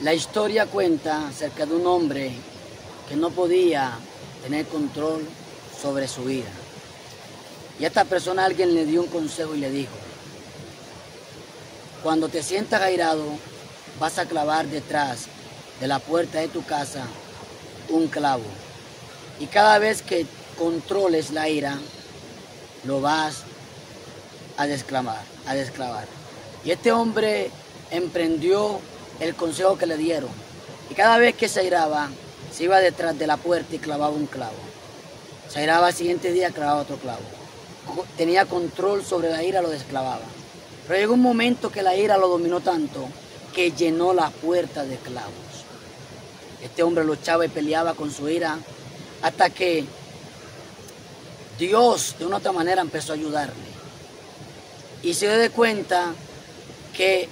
La historia cuenta acerca de un hombre que no podía tener control sobre su ira. Y a esta persona alguien le dio un consejo y le dijo: cuando te sientas airado, vas a clavar detrás de la puerta de tu casa un clavo. Y cada vez que controles la ira, lo vas a desclavar. Y este hombre emprendió el consejo que le dieron. Y cada vez que se airaba, se iba detrás de la puerta y clavaba un clavo. Se airaba al siguiente día, clavaba otro clavo. Tenía control sobre la ira, lo desclavaba. Pero llegó un momento que la ira lo dominó tanto que llenó la puerta de clavos. Este hombre luchaba y peleaba con su ira hasta que Dios de una otra manera empezó a ayudarle. Y se dio cuenta que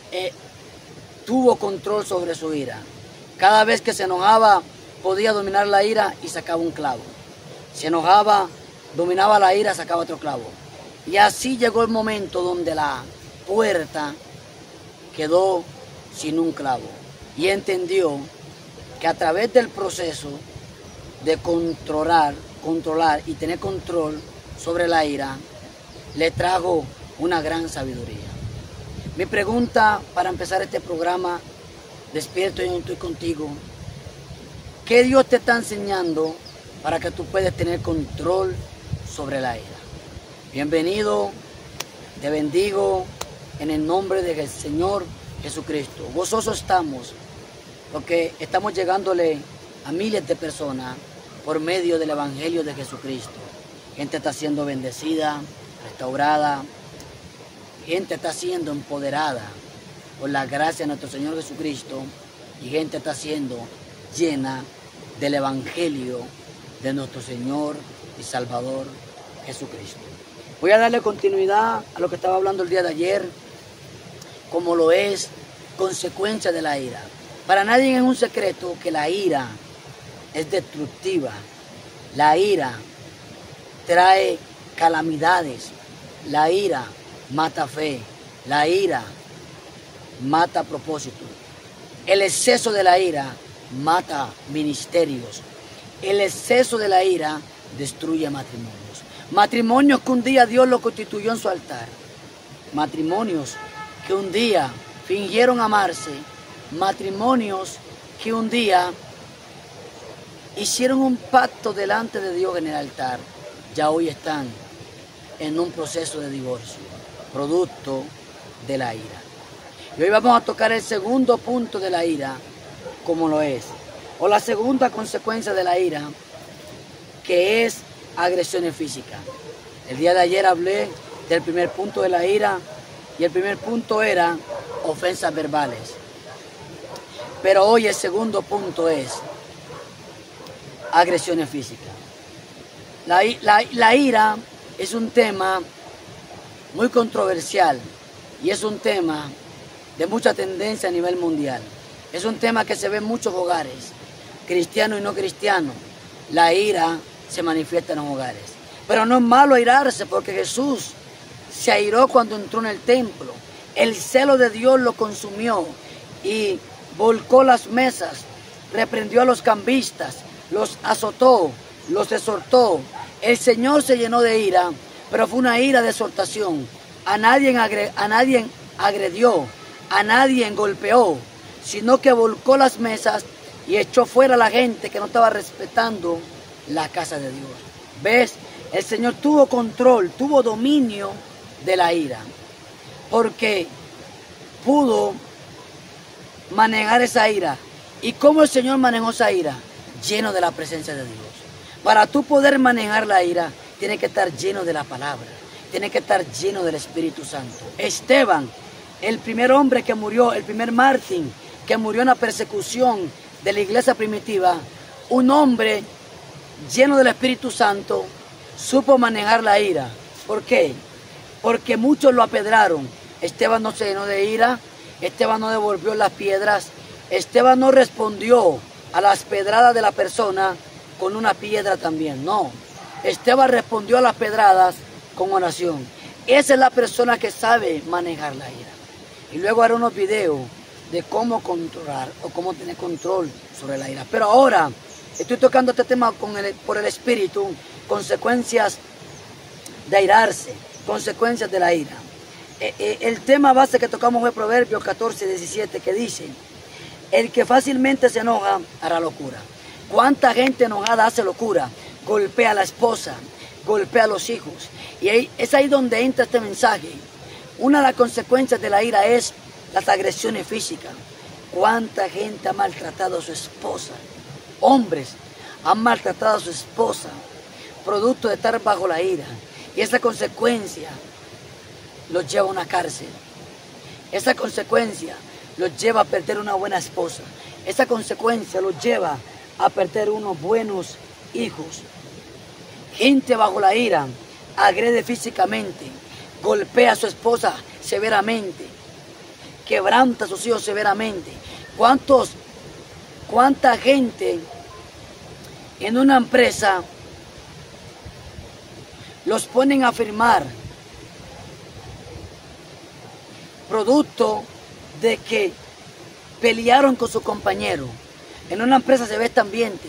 tuvo control sobre su ira. Cada vez que se enojaba, podía dominar la ira y sacaba un clavo. Se enojaba, dominaba la ira, sacaba otro clavo. Y así llegó el momento donde la puerta quedó sin un clavo. Y entendió que a través del proceso de controlar y tener control sobre la ira, le trajo una gran sabiduría. Mi pregunta para empezar este programa, Despierto y no estoy contigo: ¿qué Dios te está enseñando para que tú puedas tener control sobre la ira? Bienvenido, te bendigo en el nombre del Señor Jesucristo. Gozosos estamos porque estamos llegándole a miles de personas por medio del Evangelio de Jesucristo. Gente está siendo bendecida, restaurada, gente está siendo empoderada por la gracia de nuestro Señor Jesucristo, y gente está siendo llena del Evangelio de nuestro Señor y Salvador Jesucristo. Voy a darle continuidad a lo que estaba hablando el día de ayer, como lo es consecuencia de la ira. Para nadie es un secreto que la ira es destructiva. La ira trae calamidades. La ira mata fe. La ira mata propósito. El exceso de la ira mata ministerios. El exceso de la ira destruye matrimonios. Matrimonios que un día Dios lo constituyó en su altar. Matrimonios que un día fingieron amarse. Matrimonios que un día hicieron un pacto delante de Dios en el altar, ya hoy están en un proceso de divorcio, producto de la ira. Y hoy vamos a tocar el segundo punto de la ira, como lo es, o la segunda consecuencia de la ira, que es agresiones físicas. El día de ayer hablé del primer punto de la ira, y el primer punto era ofensas verbales. Pero hoy el segundo punto es agresiones físicas. La ira es un tema muy controversial y es un tema de mucha tendencia a nivel mundial. Es un tema que se ve en muchos hogares, cristianos y no cristianos. La ira se manifiesta en los hogares. Pero no es malo airarse, porque Jesús se airó cuando entró en el templo. El celo de Dios lo consumió y volcó las mesas, reprendió a los cambistas, los azotó, los exhortó. El Señor se llenó de ira, pero fue una ira de exhortación. A nadie agredió, a nadie golpeó, sino que volcó las mesas y echó fuera a la gente que no estaba respetando la casa de Dios. ¿Ves? El Señor tuvo control, tuvo dominio de la ira, porque pudo manejar esa ira. ¿Y cómo el Señor manejó esa ira? Lleno de la presencia de Dios. Para tú poder manejar la ira, tienes que estar lleno de la palabra, tienes que estar lleno del Espíritu Santo. Esteban, el primer hombre que murió, el primer mártir que murió en la persecución de la iglesia primitiva, un hombre lleno del Espíritu Santo, supo manejar la ira. ¿Por qué? Porque muchos lo apedraron. Esteban no se llenó de ira, Esteban no devolvió las piedras, Esteban no respondió a las pedradas de la persona con una piedra también, no. Esteban respondió a las pedradas con oración. Esa es la persona que sabe manejar la ira. Y luego haré unos videos de cómo controlar o cómo tener control sobre la ira. Pero ahora estoy tocando este tema por el Espíritu, consecuencias de airarse, consecuencias de la ira. El tema base que tocamos fue Proverbios 14, 17, que dice: el que fácilmente se enoja hará locura. ¿Cuánta gente enojada hace locura? Golpea a la esposa, golpea a los hijos. Y es ahí donde entra este mensaje. Una de las consecuencias de la ira es las agresiones físicas. ¿Cuánta gente ha maltratado a su esposa? Hombres han maltratado a su esposa, producto de estar bajo la ira. Y esa consecuencia los lleva a una cárcel. Esa consecuencia los lleva a perder una buena esposa. Esa consecuencia los lleva a perder unos buenos hijos. Gente bajo la ira agrede físicamente, golpea a su esposa severamente, quebranta a sus hijos severamente. ¿Cuánta gente en una empresa los ponen a firmar producto de que pelearon con su compañero? En una empresa se ve este ambiente,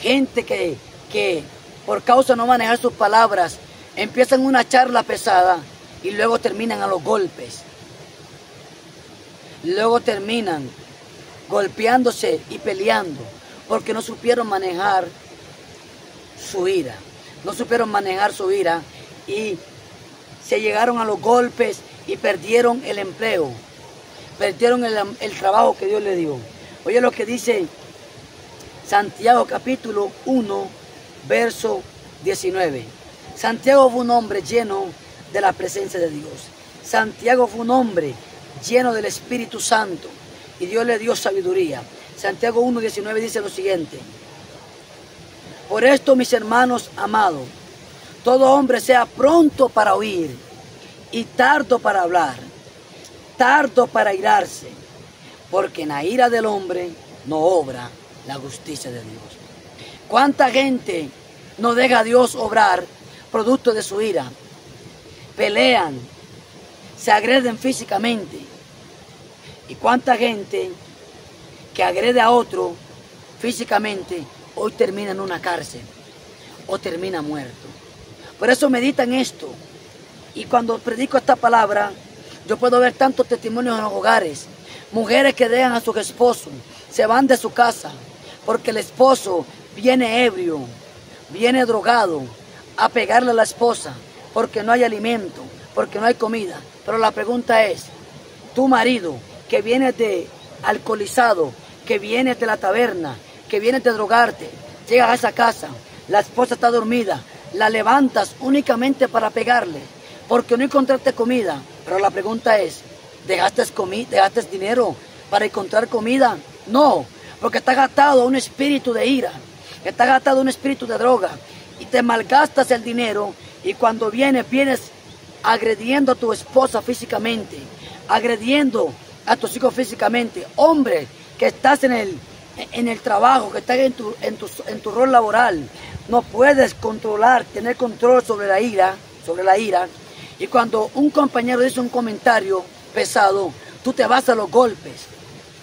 gente que por causa de no manejar sus palabras empiezan una charla pesada y luego terminan a los golpes. Luego terminan golpeándose y peleando porque no supieron manejar su ira. No supieron manejar su ira y se llegaron a los golpes y perdieron el empleo. Perdieron el trabajo que Dios le dio. Oye lo que dice Santiago capítulo 1, verso 19. Santiago fue un hombre lleno de la presencia de Dios. Santiago fue un hombre lleno del Espíritu Santo y Dios le dio sabiduría. Santiago 1, 19 dice lo siguiente: por esto, mis hermanos amados, todo hombre sea pronto para oír y tardo para hablar, tardo para airarse, porque en la ira del hombre no obra la justicia de Dios. ¿Cuánta gente no deja a Dios obrar producto de su ira? Pelean, se agreden físicamente. ¿Y cuánta gente que agrede a otro físicamente hoy termina en una cárcel o termina muerto? Por eso meditan esto. Y cuando predico esta palabra, yo puedo ver tantos testimonios en los hogares. Mujeres que dejan a sus esposos, se van de su casa porque el esposo viene ebrio, viene drogado a pegarle a la esposa porque no hay alimento, porque no hay comida. Pero la pregunta es, tu marido que viene de alcoholizado, que viene de la taberna, que viene de drogarte, llegas a esa casa, la esposa está dormida, la levantas únicamente para pegarle porque no encontraste comida. Pero la pregunta es, ¿dejaste dinero para encontrar comida? No, porque estás atado a un espíritu de ira, estás atado a un espíritu de droga y te malgastas el dinero, y cuando vienes agrediendo a tu esposa físicamente, agrediendo a tus hijos físicamente. Hombre, que estás en el trabajo, que estás en tu rol laboral, no puedes tener control sobre la ira, y cuando un compañero dice un comentario pesado, tú te vas a los golpes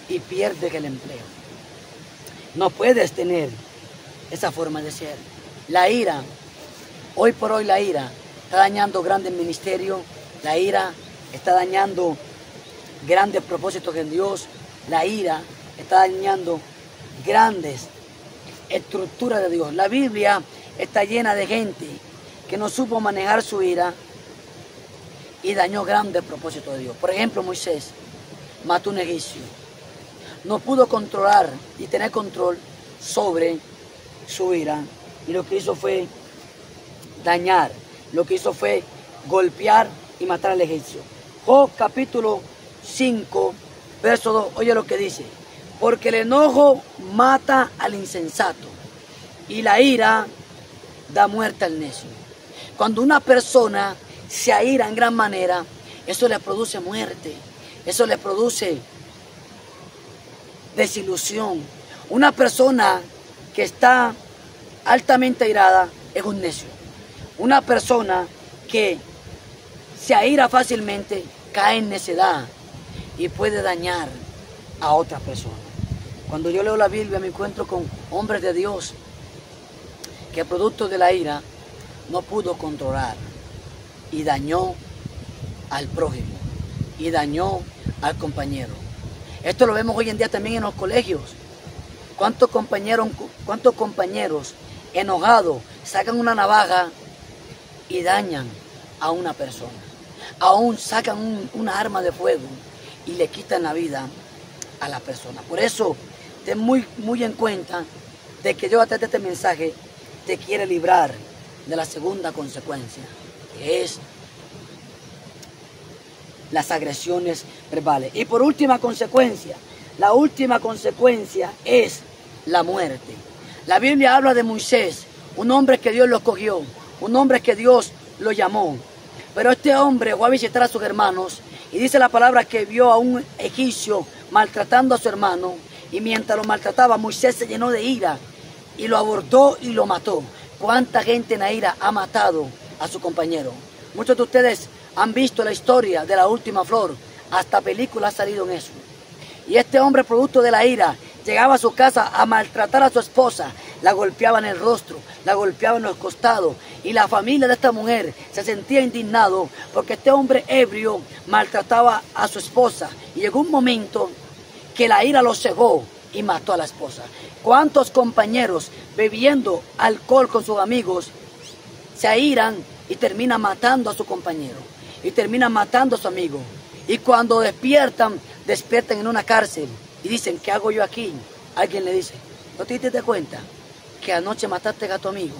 y pierdes el empleo. No puedes tener esa forma de ser. La ira, hoy por hoy la ira está dañando grandes ministerios, la ira está dañando grandes propósitos en Dios, la ira está dañando grandes estructuras de Dios. La Biblia está llena de gente que no supo manejar su ira y dañó grandes propósitos de Dios. Por ejemplo, Moisés mató un egipcio. No pudo controlar y tener control sobre su ira, y lo que hizo fue dañar, lo que hizo fue golpear y matar al egipcio. Job capítulo 5, verso 2, oye lo que dice: porque el enojo mata al insensato y la ira da muerte al necio. Cuando una persona se aira en gran manera, eso le produce muerte, eso le produce desilusión. Una persona que está altamente airada es un necio. Una persona que se aira fácilmente cae en necedad y puede dañar a otras personas. Cuando yo leo la Biblia me encuentro con hombres de Dios que producto de la ira no pudo controlar y dañó al prójimo y dañó al compañero. Esto lo vemos hoy en día también en los colegios. ¿Cuántos compañeros enojados sacan una navaja y dañan a una persona? Aún sacan una arma de fuego y le quitan la vida a la persona. Por eso, ten muy en cuenta de que yo a través de este mensaje te quiere librar de la segunda consecuencia, que es las agresiones verbales. Y por última consecuencia, la última consecuencia es la muerte. La Biblia habla de Moisés, un hombre que Dios lo escogió, un hombre que Dios lo llamó. Pero este hombre fue a visitar a sus hermanos y dice la palabra que vio a un egipcio maltratando a su hermano, y mientras lo maltrataba Moisés se llenó de ira y lo abordó y lo mató. ¿Cuánta gente en la ira ha matado a su compañero? Muchos de ustedes han visto la historia de la última flor, hasta película ha salido en eso. Y este hombre, producto de la ira, llegaba a su casa a maltratar a su esposa, la golpeaba en el rostro, la golpeaba en los costados, y la familia de esta mujer se sentía indignado porque este hombre ebrio maltrataba a su esposa, y llegó un momento que la ira lo cegó y mató a la esposa. ¿Cuántos compañeros bebiendo alcohol con sus amigos se airan y terminan matando a su compañero y terminan matando a su amigo? Y cuando despiertan en una cárcel y dicen, ¿qué hago yo aquí? Alguien le dice, ¿no te diste cuenta que anoche mataste a tu amigo?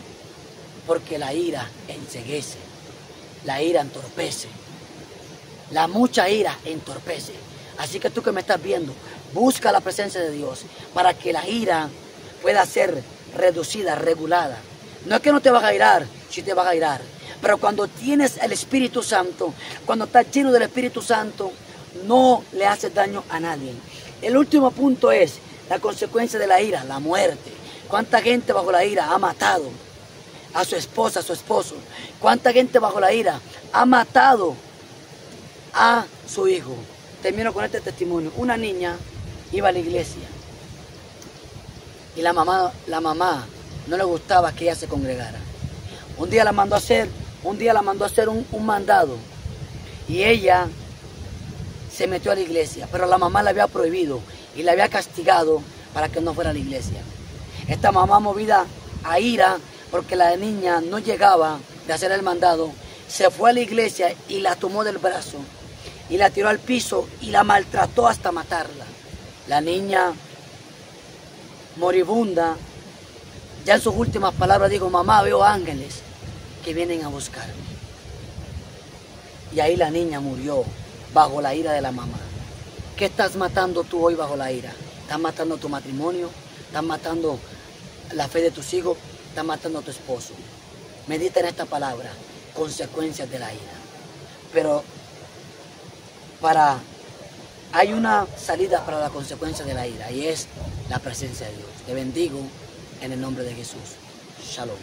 Porque la ira enceguece, la ira entorpece, la mucha ira entorpece. Así que tú que me estás viendo, busca la presencia de Dios para que la ira pueda ser reducida, regulada. No es que no te vas a irar, sí te vas a irar. Pero cuando tienes el Espíritu Santo, cuando estás lleno del Espíritu Santo, no le haces daño a nadie. El último punto es la consecuencia de la ira, la muerte. ¿Cuánta gente bajo la ira ha matado a su esposa, a su esposo? ¿Cuánta gente bajo la ira ha matado a su hijo? Termino con este testimonio. Una niña iba a la iglesia y la mamá no le gustaba que ella se congregara. Un día la mandó a hacer un mandado y ella se metió a la iglesia, pero la mamá la había prohibido y la había castigado para que no fuera a la iglesia. Esta mamá, movida a ira porque la niña no llegaba de hacer el mandado, se fue a la iglesia y la tomó del brazo y la tiró al piso y la maltrató hasta matarla. La niña, moribunda, ya en sus últimas palabras dijo, mamá, veo ángeles que vienen a buscarme. Y ahí la niña murió bajo la ira de la mamá. ¿Qué estás matando tú hoy bajo la ira? ¿Estás matando tu matrimonio? ¿Estás matando la fe de tus hijos? ¿Estás matando a tu esposo? Medita en esta palabra, consecuencias de la ira. Pero hay una salida para la consecuencia de la ira, y es la presencia de Dios. Te bendigo en el nombre de Jesús. Shalom.